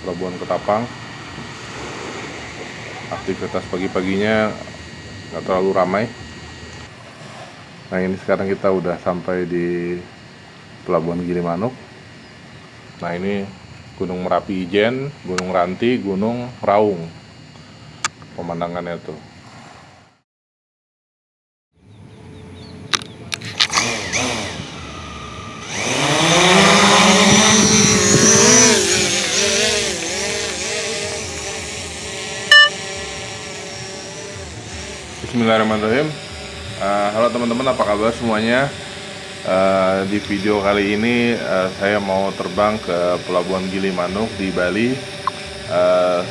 Pelabuhan Ketapang. Aktivitas pagi-paginya nggak terlalu ramai. Nah, ini sekarang kita udah sampai di Pelabuhan Gilimanuk. Nah, ini Gunung Merapi Ijen, Gunung Ranti, Gunung Raung. Pemandangannya tuh. Bismillahirrahmanirrahim. Halo teman-teman, apa kabar semuanya? Di video kali ini saya mau terbang ke Pelabuhan Gilimanuk di Bali.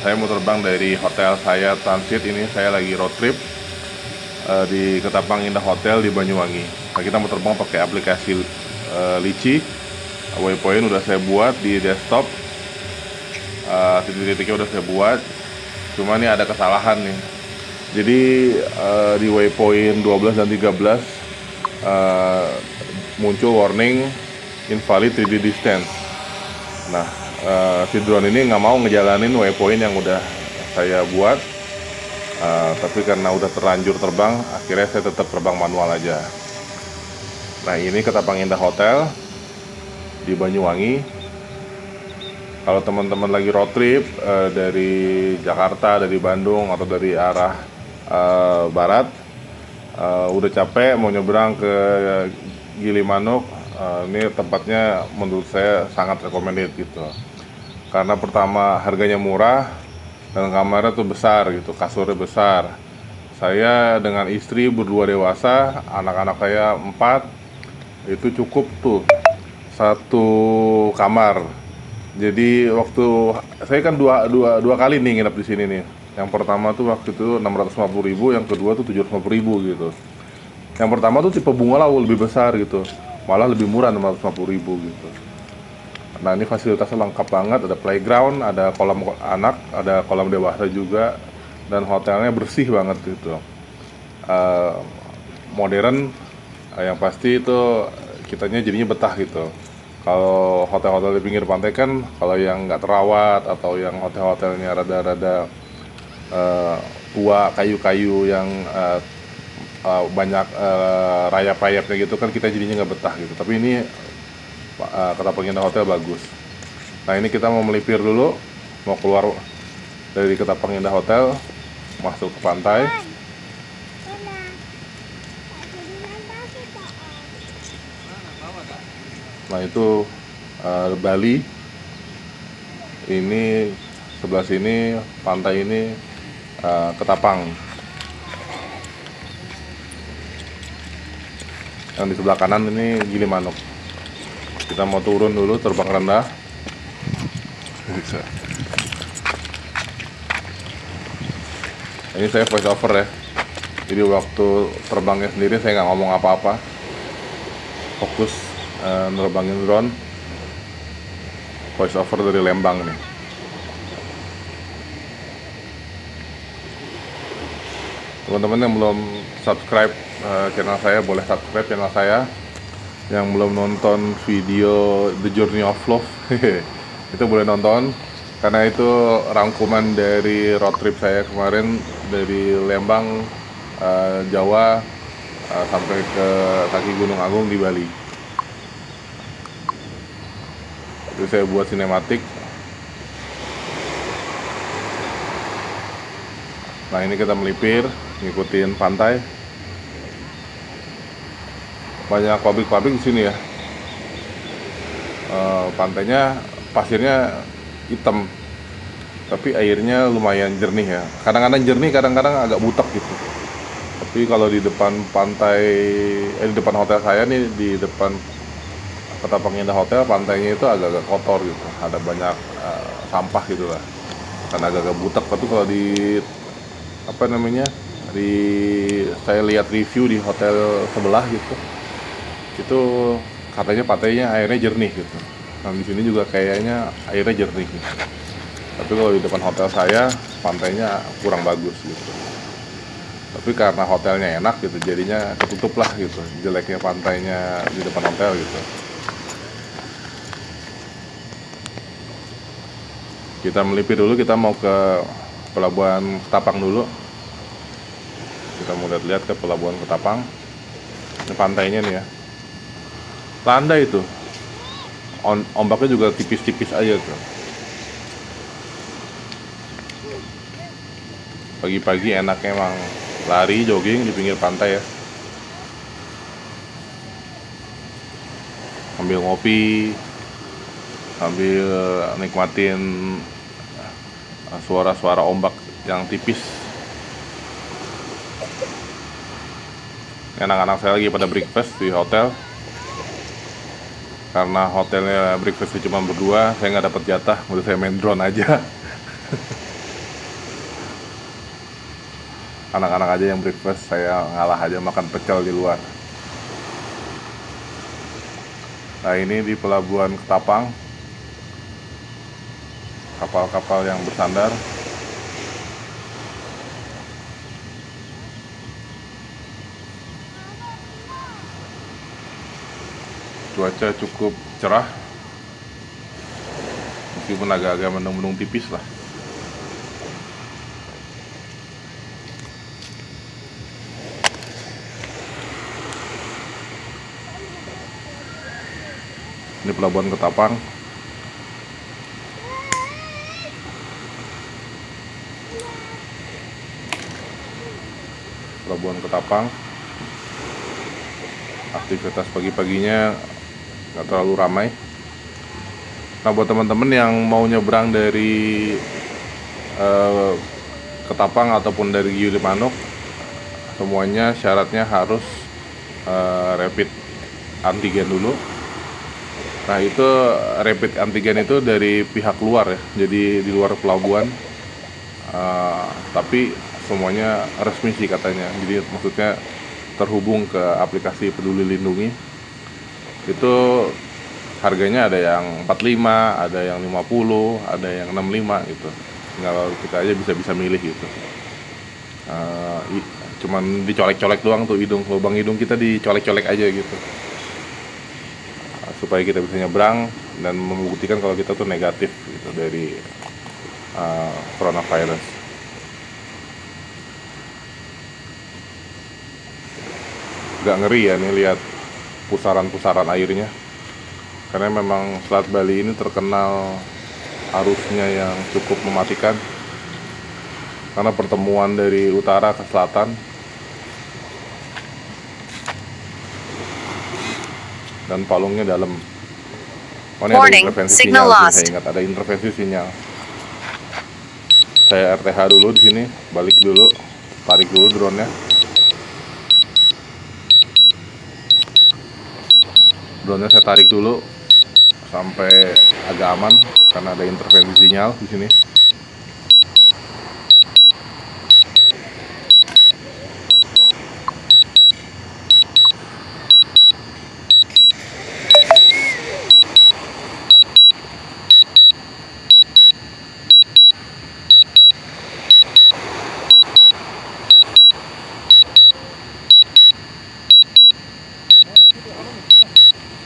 Saya mau terbang dari hotel saya transit. Ini saya lagi road trip di Ketapang Indah Hotel di Banyuwangi. Nah, kita mau terbang pakai aplikasi Litchi. Waypoint udah saya buat di desktop. Titik-titiknya udah saya buat. Cuma ini ada kesalahan nih. Jadi di waypoint 12 dan 13 muncul warning invalid 3D distance. Nah, si drone ini nggak mau ngejalanin waypoint yang udah saya buat, tapi karena udah terlanjur terbang, akhirnya saya tetap terbang manual aja. Nah, ini Ketapang Indah Hotel di Banyuwangi. Kalau teman-teman lagi road trip dari Jakarta, dari Bandung, atau dari arah barat, udah capek mau nyebrang ke Gilimanuk, ini tempatnya menurut saya sangat recommended gitu. Karena pertama harganya murah dan kamarnya tuh besar gitu, kasurnya besar. Saya dengan istri berdua dewasa, anak-anak saya 4, itu cukup tuh satu kamar. Jadi waktu saya kan dua kali nih nginep di sini nih. Yang pertama tuh waktu itu 650.000, yang kedua tuh 750.000 gitu. Yang pertama tuh tipe bungalow lebih besar gitu, malah lebih murah 650.000 gitu. Nah, ini fasilitasnya lengkap banget, ada playground, ada kolam anak, ada kolam dewasa juga, dan hotelnya bersih banget gitu. Modern, yang pasti itu kitanya jadinya betah gitu. Kalau hotel-hotel di pinggir pantai kan, kalau yang nggak terawat atau yang hotel-hotelnya rada-rada tua, kayu-kayu yang banyak rayap-rayapnya gitu kan, kita jadinya nggak betah gitu. Tapi ini Ketapang Indah Hotel bagus. Nah, ini kita mau melipir dulu, mau keluar dari Ketapang Indah Hotel, masuk ke pantai. Nah, itu Bali. Ini sebelah sini pantai ini Ketapang. Yang di sebelah kanan ini Gilimanuk. Kita mau turun dulu, terbang rendah. Bisa. Ini saya voice over ya. Jadi waktu terbangnya sendiri saya nggak ngomong apa-apa. Fokus nerbangin drone. Voice over dari Lembang nih. Teman-teman yang belum subscribe channel saya, boleh subscribe channel saya. Yang belum nonton video The Journey of Love itu boleh nonton, karena itu rangkuman dari road trip saya kemarin dari Lembang, Jawa, sampai ke kaki Gunung Agung di Bali. Itu saya buat sinematik. Nah, ini kita melipir ngikutin pantai. Banyak pabrik-pabrik di sini ya. Pantainya pasirnya hitam, tapi airnya lumayan jernih ya. Kadang-kadang jernih, kadang-kadang agak butek gitu. Tapi kalau di depan pantai, di depan hotel saya nih, di depan Ketapang Indah Hotel, pantainya itu agak-agak kotor gitu. Ada banyak sampah gitu lah. Karena agak-agak butek. Tapi kalau di saya lihat review di hotel sebelah gitu, itu katanya pantainya airnya jernih gitu. Nah, di sini juga kayaknya airnya jernih gitu. Tapi kalau di depan hotel saya, pantainya kurang bagus gitu. Tapi karena hotelnya enak gitu, jadinya ketutup lah gitu jeleknya pantainya di depan hotel gitu. Kita melipir dulu, kita mau ke Pelabuhan Ketapang dulu. Kita mau lihat-lihat ke Pelabuhan Ketapang. Ini pantainya nih ya. Landai itu. Ombaknya juga tipis-tipis aja tuh. Pagi-pagi enaknya emang lari, jogging di pinggir pantai ya. Sambil ngopi, sambil nikmatin suara-suara ombak yang tipis. Anak-anak saya lagi pada breakfast di hotel. Karena hotelnya breakfastnya cuma berdua, saya nggak dapat jatah, udah saya main drone aja. Anak-anak aja yang breakfast, saya ngalah aja makan pecel di luar. Nah, ini di Pelabuhan Ketapang, kapal-kapal yang bersandar. Cuaca cukup cerah, meskipun agak-agak mendung-mendung tipis lah. Ini Pelabuhan Ketapang. Pelabuhan Ketapang. Aktivitas pagi-paginya nggak terlalu ramai. Nah, buat teman-teman yang mau nyebrang dari Ketapang ataupun dari Gilimanuk, semuanya syaratnya harus rapid antigen dulu. Nah, itu rapid antigen itu dari pihak luar ya, jadi di luar pelabuhan. Tapi semuanya resmi sih katanya. Jadi maksudnya terhubung ke aplikasi Peduli Lindungi. Itu harganya ada yang 45, ada yang 50, ada yang 65 gitu. Tinggal kita aja bisa milih gitu. Cuman dicolek-colek doang tuh lubang hidung kita dicolek-colek aja gitu. Supaya kita bisa nyebrang dan membuktikan kalau kita tuh negatif gitu dari coronavirus. Gak ngeri ya nih lihat pusaran-pusaran airnya, karena memang Selat Bali ini terkenal arusnya yang cukup mematikan, karena pertemuan dari utara ke selatan. Dan palungnya dalam. Oh, ini ada intervensi sinyal. Saya ingat ada intervensi sinyal. Saya RTH dulu di sini, balik dulu, tarik dulu drone-nya. Drone-nya saya tarik dulu sampai agak aman karena ada intervensi sinyal di sini.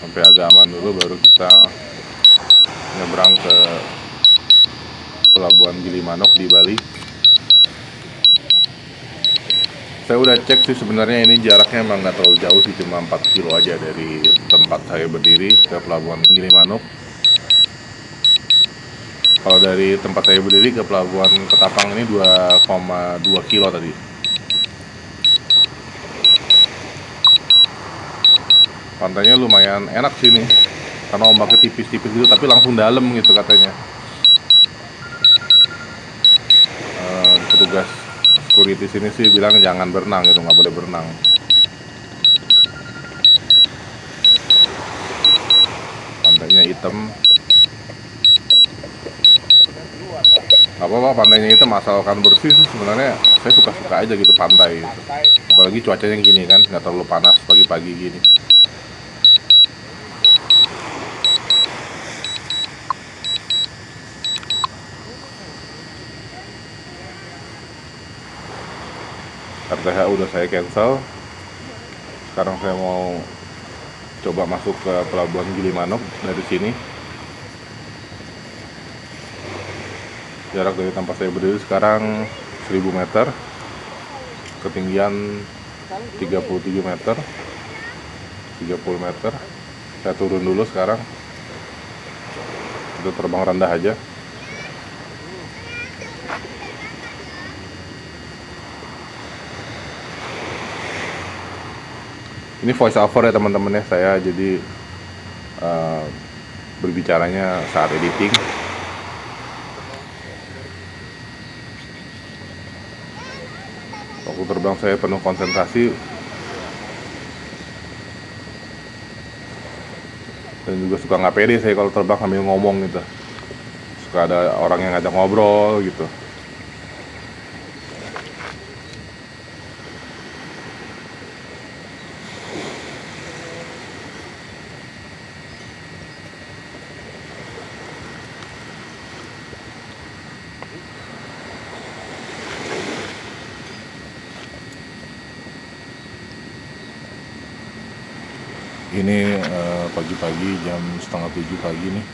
Sampai agak aman dulu baru kita nyebrang ke Pelabuhan Gilimanuk di Bali. Saya udah cek sih, sebenarnya ini jaraknya emang nggak terlalu jauh sih, cuma 4 kilo aja dari tempat saya berdiri ke Pelabuhan Gilimanuk. Kalau dari tempat saya berdiri ke Pelabuhan Ketapang ini 2,2 kilo tadi. Pantainya lumayan enak sih nih, karena ombaknya tipis-tipis gitu, tapi langsung dalam gitu katanya. Petugas security sini sih bilang jangan berenang gitu, nggak boleh berenang. Pantainya hitam. Gak apa-apa pantainya hitam asalkan bersih sih, sebenarnya saya suka-suka aja gitu pantai gitu. Apalagi cuacanya gini kan, nggak terlalu panas pagi-pagi gini. RTH udah saya cancel. Sekarang saya mau coba masuk ke Pelabuhan Gilimanuk dari sini. Jarak dari tempat saya berdiri sekarang 1000 meter, ketinggian 37 meter, 30 meter. Saya turun dulu sekarang, kita terbang rendah aja. Ini voice over ya teman-teman ya, saya jadi berbicaranya saat editing. Waktu terbang saya penuh konsentrasi, dan juga suka nggak pede saya kalau terbang sambil ngomong gitu. Suka ada orang yang ngajak ngobrol gitu. Ini pagi-pagi jam setengah 7 pagi nih.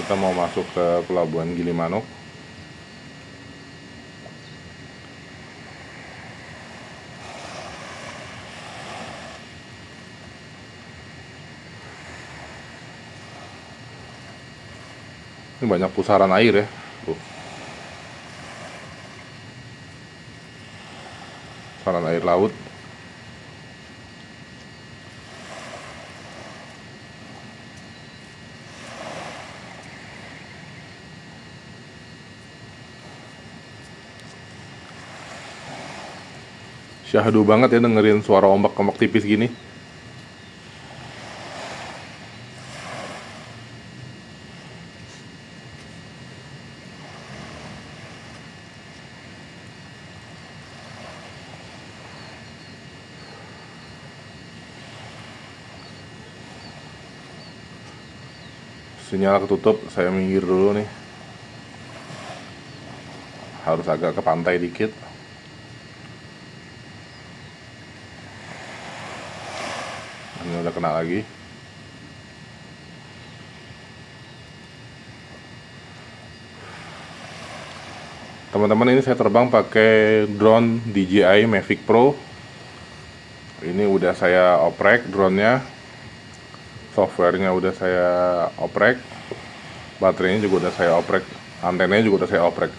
Kita mau masuk ke Pelabuhan Gilimanuk. Ini banyak pusaran air ya. Pusaran air laut. Syahdu banget ya dengerin suara ombak-ombak tipis gini. Sinyal ketutup, saya minggir dulu nih. Harus agak ke pantai dikit. Ini udah kena lagi. Teman-teman, ini saya terbang pakai drone DJI Mavic Pro. Ini udah saya oprek drone-nya. Softwarenya udah saya oprek. Baterainya juga udah saya oprek. Antenanya juga udah saya oprek.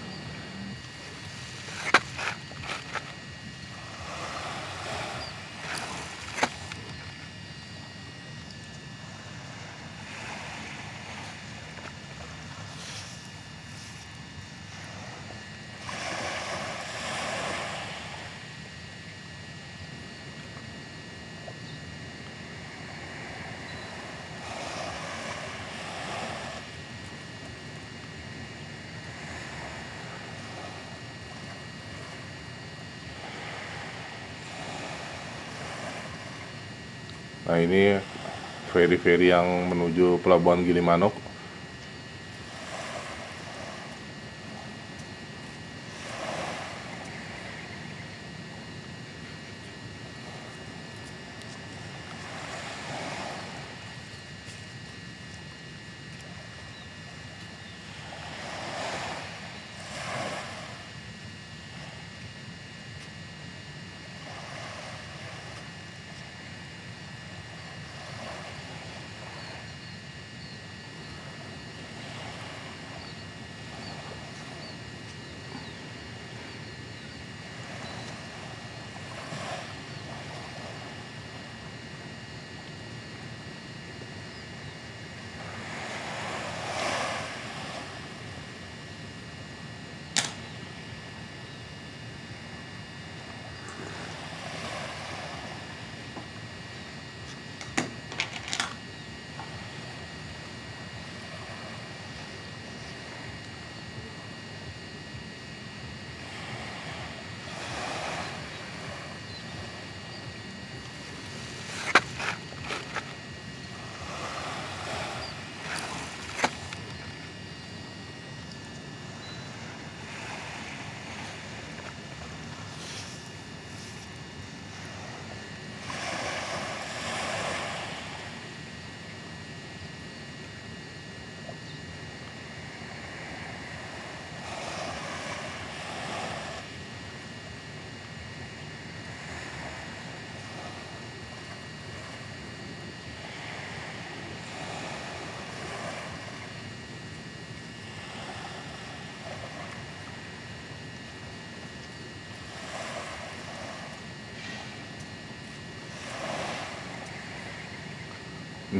Nah, ini feri-feri yang menuju Pelabuhan Gilimanuk.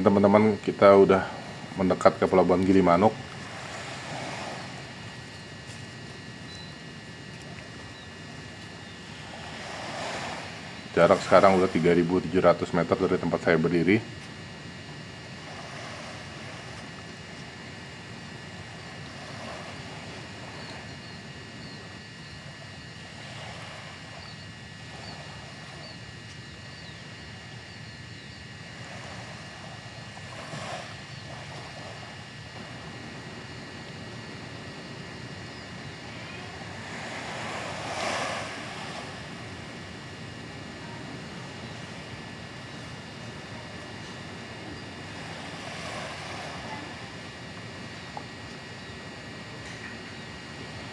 teman-teman, kita udah mendekat ke Pelabuhan Gilimanuk. Jarak sekarang udah 3.700 meter dari tempat saya berdiri.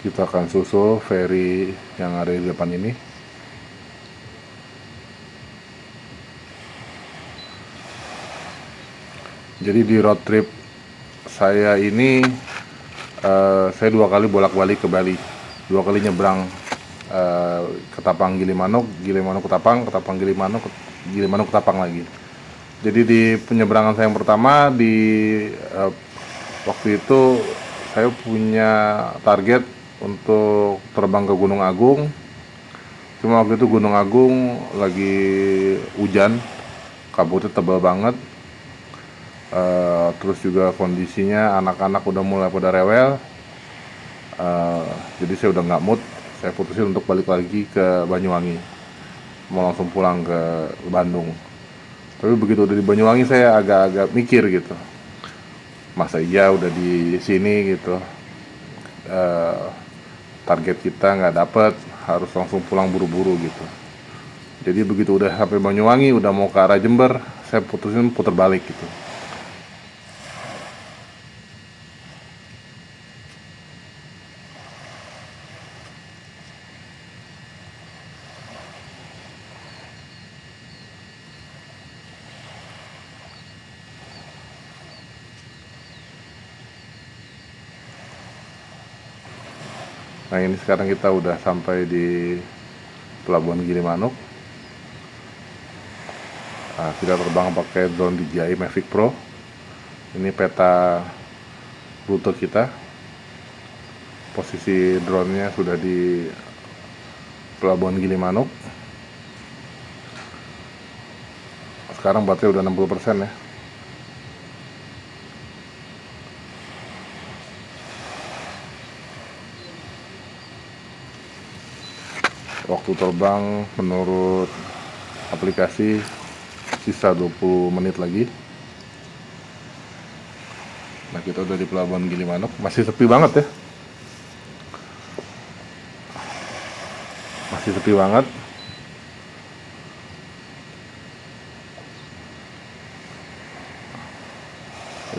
Kita akan susul ferry yang ada di depan ini. Jadi di road trip saya ini saya 2 kali bolak-balik ke Bali. 2 kali nyebrang Ketapang Gilimanuk, Gilimanuk Ketapang, Ketapang Gilimanuk, Gilimanuk Ketapang lagi. Jadi di penyeberangan saya yang pertama waktu itu saya punya target untuk terbang ke Gunung Agung. Cuma waktu itu Gunung Agung lagi hujan, kabutnya tebal banget. Terus juga kondisinya anak-anak udah mulai pada rewel. Jadi saya udah nggak mood. Saya putusin untuk balik lagi ke Banyuwangi, mau langsung pulang ke Bandung. Tapi begitu udah di Banyuwangi saya agak-agak mikir gitu, masa iya udah di sini gitu, target kita nggak dapet, harus langsung pulang buru-buru gitu. Jadi begitu udah sampai Banyuwangi, udah mau ke arah Jember, saya putusin putar balik gitu. Nah ini sekarang kita udah sampai di Pelabuhan Gilimanuk. Nah, kita terbang pakai drone DJI Mavic Pro. Ini peta rute kita. Posisi drone-nya sudah di Pelabuhan Gilimanuk. Sekarang baterai udah 60% ya. Waktu terbang menurut aplikasi sisa 20 menit lagi. Nah kita udah di Pelabuhan Gilimanuk, masih sepi banget ya. Masih sepi banget.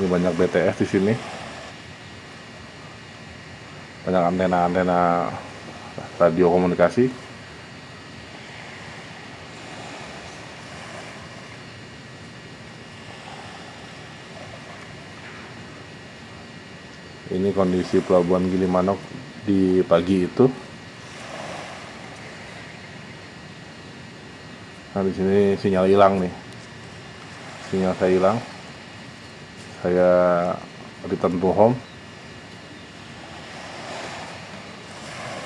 Ini banyak BTS di sini. Banyak antena-antena radio komunikasi. Ini kondisi Pelabuhan Gilimanuk di pagi itu. Nah di sini sinyal hilang nih. Sinyal saya hilang. Saya return to home.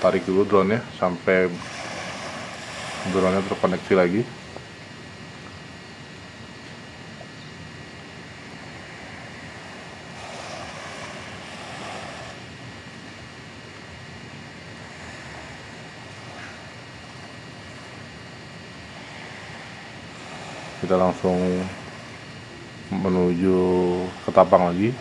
Tarik dulu drone-nya sampai drone-nya terkoneksi lagi. Kita langsung menuju Ketapang lagi.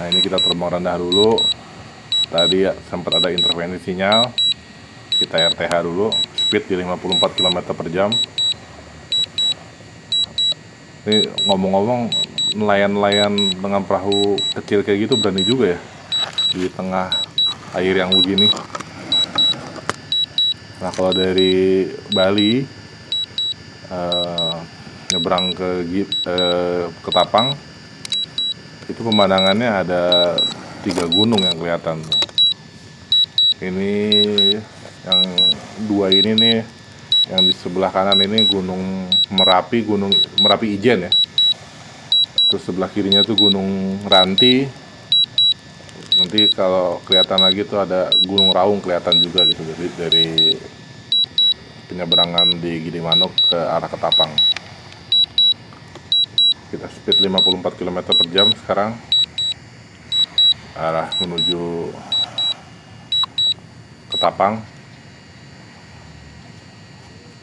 Nah ini kita terbang rendah dulu. Tadi ya, sempat ada intervensi sinyal. Kita RTH dulu, speed di 54 km per jam. Ini ngomong-ngomong, nelayan-nelayan dengan perahu kecil kayak gitu berani juga ya di tengah air yang begini. Nah kalau dari Bali nyebrang ke Tapang, itu pemandangannya ada 3 gunung yang kelihatan. Ini yang 2 ini nih, yang di sebelah kanan ini Gunung Merapi Ijen ya. Terus sebelah kirinya tuh Gunung Ranti. Nanti kalau kelihatan lagi tuh ada Gunung Raung kelihatan juga gitu dari penyeberangan di Gilimanuk ke arah Ketapang. Kita speed 54 km per jam sekarang, arah menuju Ketapang.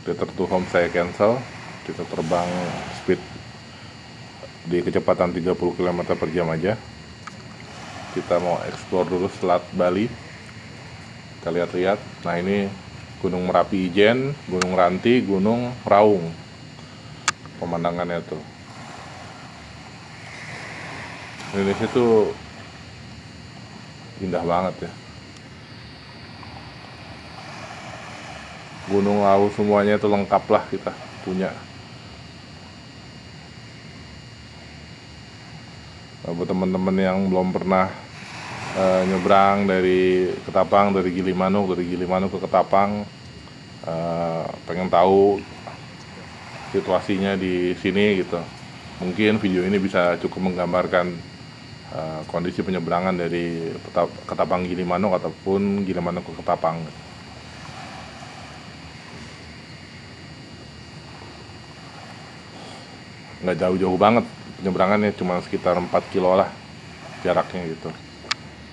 Return to home saya cancel, kita terbang speed di kecepatan 30 km per jam aja. Kita mau explore dulu Selat Bali, kita lihat-lihat. Nah ini Gunung Merapi Ijen, Gunung Ranti, Gunung Raung pemandangannya tuh. Indonesia tuh indah banget ya. Gunung lawu semuanya itu lengkap lah kita punya. Nah, buat teman-teman yang belum pernah nyebrang dari Ketapang, dari Gilimanuk ke Ketapang, pengen tahu situasinya di sini gitu, mungkin video ini bisa cukup menggambarkan kondisi penyeberangan dari Ketapang Gilimanuk ataupun Gilimanuk ke Ketapang. Nggak jauh-jauh banget penyeberangannya, cuma sekitar 4 kilo lah jaraknya gitu.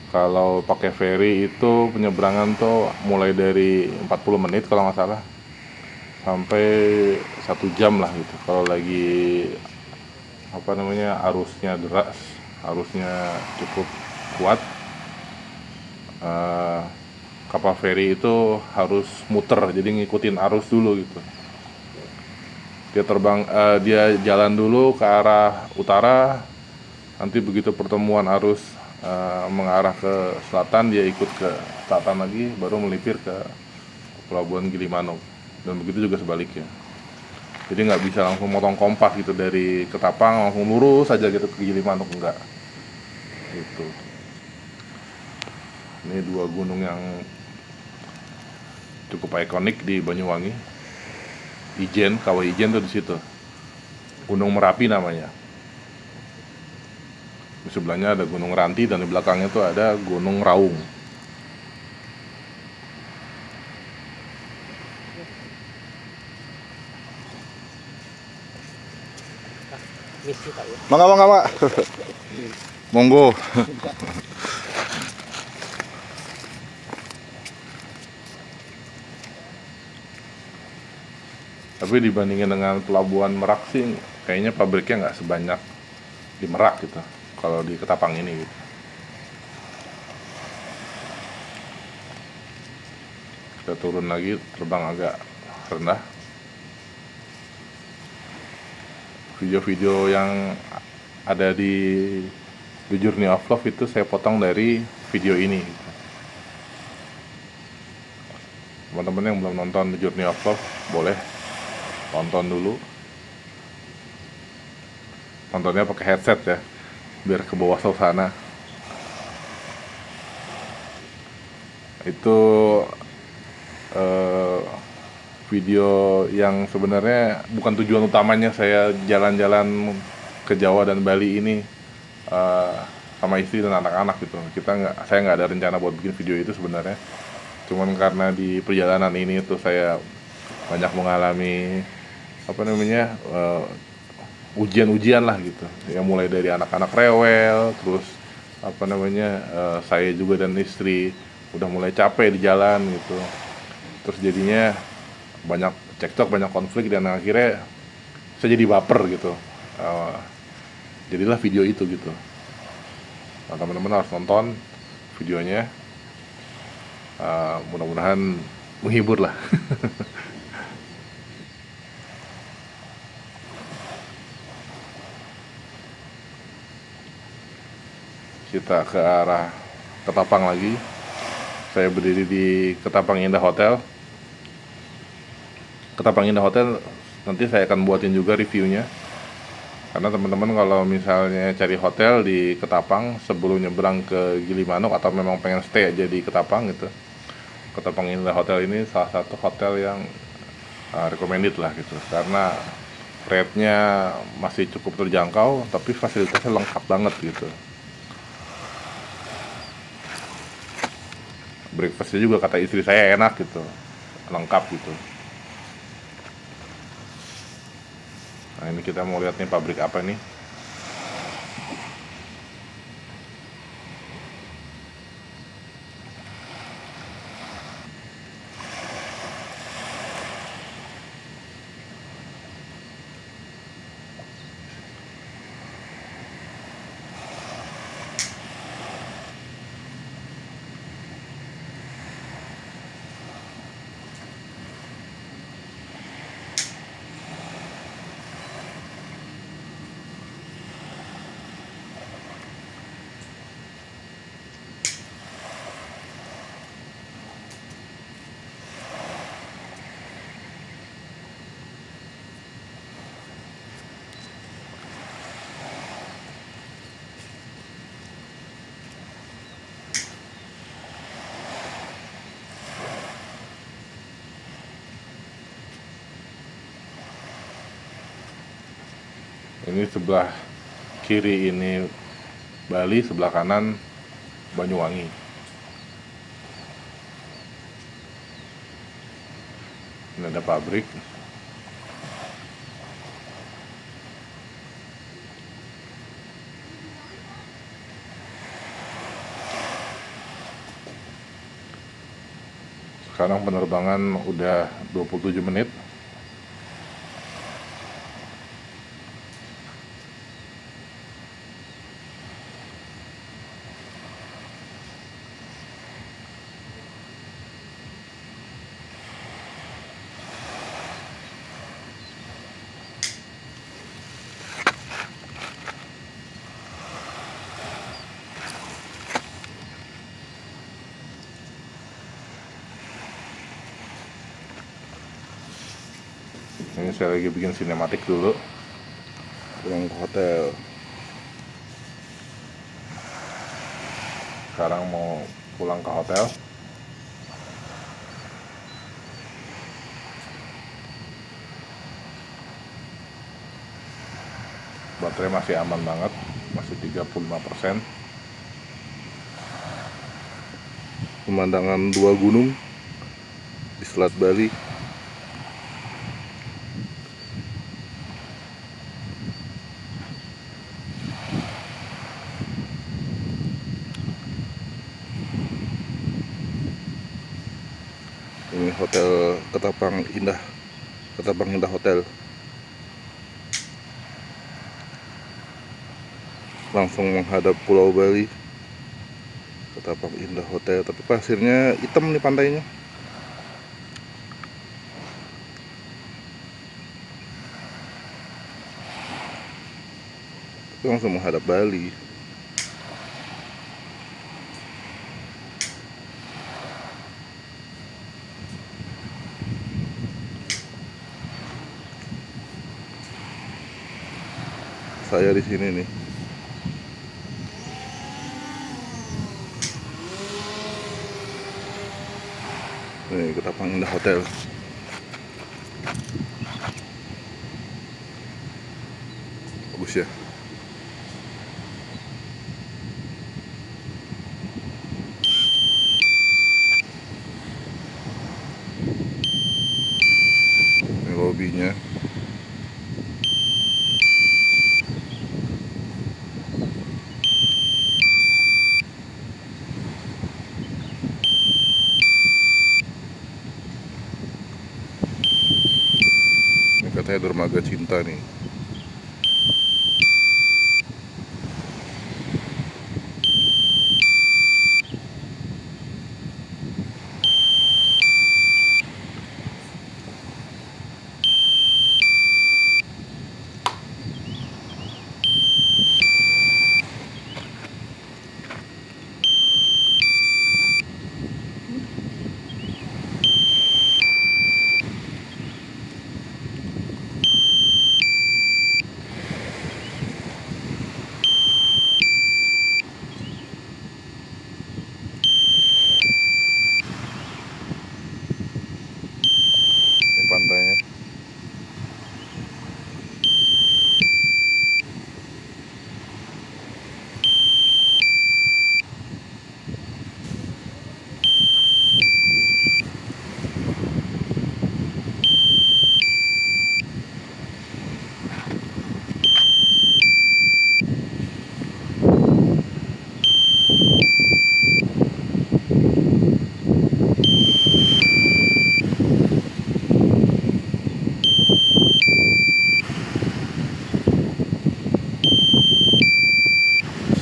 Kalau pakai ferry itu penyeberangan tuh mulai dari 40 menit kalau nggak salah, sampai 1 jam lah gitu. Kalau lagi arusnya deras, arusnya cukup kuat, kapal feri itu harus muter, jadi ngikutin arus dulu gitu. Dia jalan dulu ke arah utara, nanti begitu pertemuan arus mengarah ke selatan, dia ikut ke selatan lagi, baru melipir ke Pelabuhan Gilimanuk, dan begitu juga sebaliknya. Jadi nggak bisa langsung motong kompak gitu dari Ketapang langsung lurus aja gitu ke Gilimanuk, enggak gitu. Ini 2 gunung yang cukup ikonik di Banyuwangi. Ijen, Kawah Ijen tuh di situ. Gunung Merapi namanya. Di sebelahnya ada Gunung Ranti, dan di belakangnya tuh ada Gunung Raung. Misi Pak ya. Mangga, Pak. Monggo. Tapi dibandingin dengan Pelabuhan Merak sih, kayaknya pabriknya nggak sebanyak di Merak gitu, kalau di Ketapang ini gitu. Kita turun lagi, terbang agak rendah. Video-video yang ada di The Journey of Love itu saya potong dari video ini gitu. Teman-teman yang belum nonton The Journey of Love, boleh tonton dulu. Nontonnya pakai headset ya, biar ke bawah suasana. Itu video yang sebenarnya bukan tujuan utamanya saya jalan-jalan ke Jawa dan Bali ini sama istri dan anak-anak gitu. Saya nggak ada rencana buat bikin video itu sebenarnya. Cuman karena di perjalanan ini tuh saya banyak mengalami ujian-ujian lah gitu. Ya mulai dari anak-anak rewel, terus saya juga dan istri udah mulai capek di jalan gitu. Terus jadinya banyak cekcok, banyak konflik, dan akhirnya saya jadi baper gitu. Jadilah video itu gitu. Nah, teman-teman harus nonton videonya. Mudah-mudahan menghibur lah. Kita ke arah Ketapang lagi. Saya berdiri di Ketapang Indah Hotel. Ketapang Indah Hotel nanti saya akan buatin juga reviewnya. Karena teman-teman kalau misalnya cari hotel di Ketapang sebelum nyebrang ke Gilimanuk atau memang pengen stay aja di Ketapang gitu, Ketapang Indah Hotel ini salah satu hotel yang recommended lah gitu, karena rate-nya masih cukup terjangkau tapi fasilitasnya lengkap banget gitu. Breakfastnya juga kata istri saya enak gitu, lengkap gitu. Nah ini kita mau lihat nih pabrik apa nih. Ini sebelah kiri ini Bali, sebelah kanan Banyuwangi. Ini ada pabrik. Sekarang penerbangan udah 27 menit. Ini saya lagi bikin sinematik dulu. Pulang ke hotel. Sekarang mau pulang ke hotel. Baterai masih aman banget, masih 35%. Pemandangan dua gunung di Selat Bali. Ini hotel Ketapang Indah, Ketapang Indah Hotel. Langsung menghadap Pulau Bali. Ketapang Indah Hotel, tapi pasirnya hitam nih pantainya. Tapi langsung menghadap Bali. Saya di sini nih. Nih, Ketapang Indah Hotel. Bagus ya. Ini lobbynya. Ini katanya dermaga cinta nih.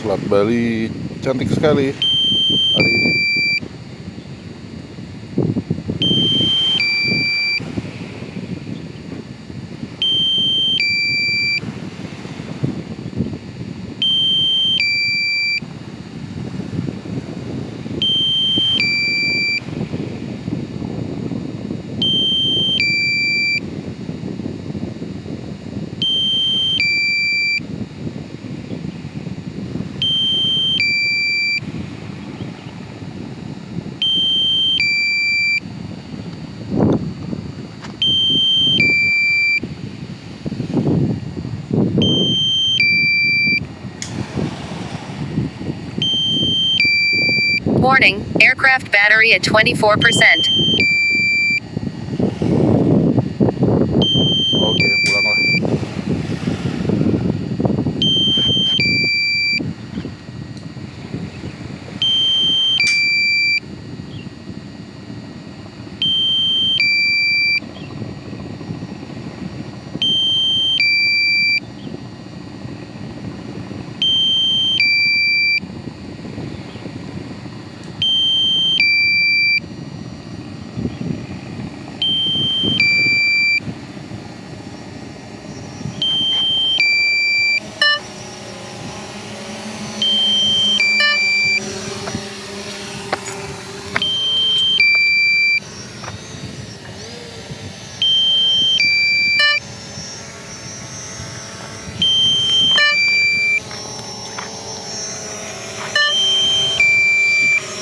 Selat Bali cantik sekali hari ini. Warning, aircraft battery at 24%. Oke, pulanglah.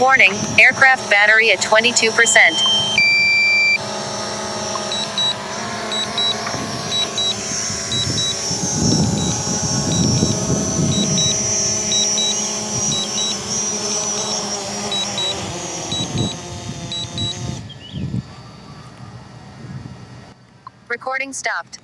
Warning, aircraft battery at 22%. Recording stopped.